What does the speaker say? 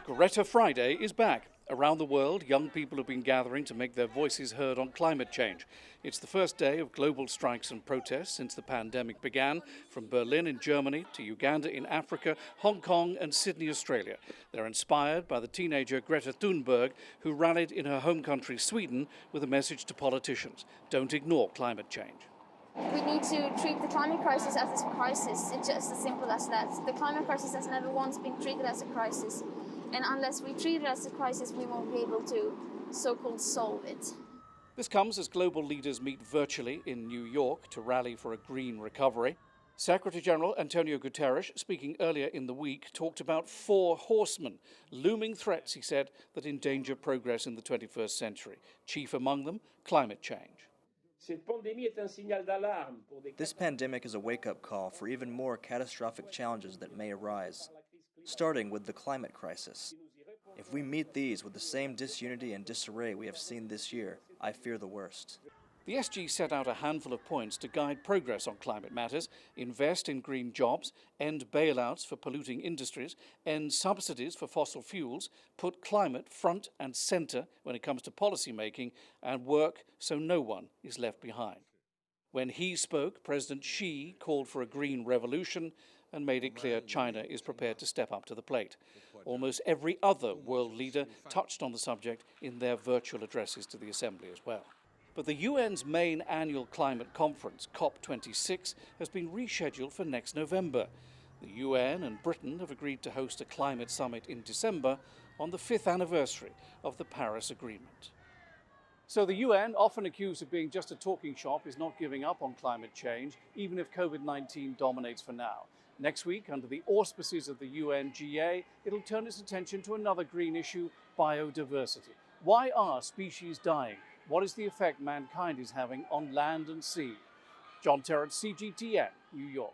Greta Friday is back. Around the world, young people have been gathering to make their voices heard on climate change. It's the first day of global strikes and protests since the pandemic began, from Berlin in Germany to Uganda in Africa, Hong Kong and Sydney, Australia. They're inspired by the teenager Greta Thunberg, who rallied in her home country, Sweden, with a message to politicians: don't ignore climate change. We need to treat the climate crisis as a crisis. It's just as simple as that. The climate crisis has never once been treated as a crisis. And unless we treat it as a crisis, we won't be able to so-called solve it. This comes as global leaders meet virtually in New York to rally for a green recovery. Secretary General Antonio Guterres, speaking earlier in the week, talked about 4 horsemen, looming threats, he said, that endanger progress in the 21st century. Chief among them, climate change. This pandemic is a wake-up call for even more catastrophic challenges that may arise, starting with the climate crisis. If we meet these with the same disunity and disarray we have seen this year, I fear the worst. The SG set out a handful of points to guide progress on climate matters: invest in green jobs, end bailouts for polluting industries, end subsidies for fossil fuels, put climate front and centre when it comes to policy making, and work so no one is left behind. When he spoke, President Xi called for a green revolution and made it clear China is prepared to step up to the plate. Almost every other world leader touched on the subject in their virtual addresses to the Assembly as well. But the UN's main annual climate conference, COP26, has been rescheduled for next November. The UN and Britain have agreed to host a climate summit in December on the 5th anniversary of the Paris Agreement. So the UN, often accused of being just a talking shop, is not giving up on climate change, even if COVID-19 dominates for now. Next week, under the auspices of the UNGA, it'll turn its attention to another green issue: biodiversity. Why are species dying? What is the effect mankind is having on land and sea? John Terrett, CGTN, New York.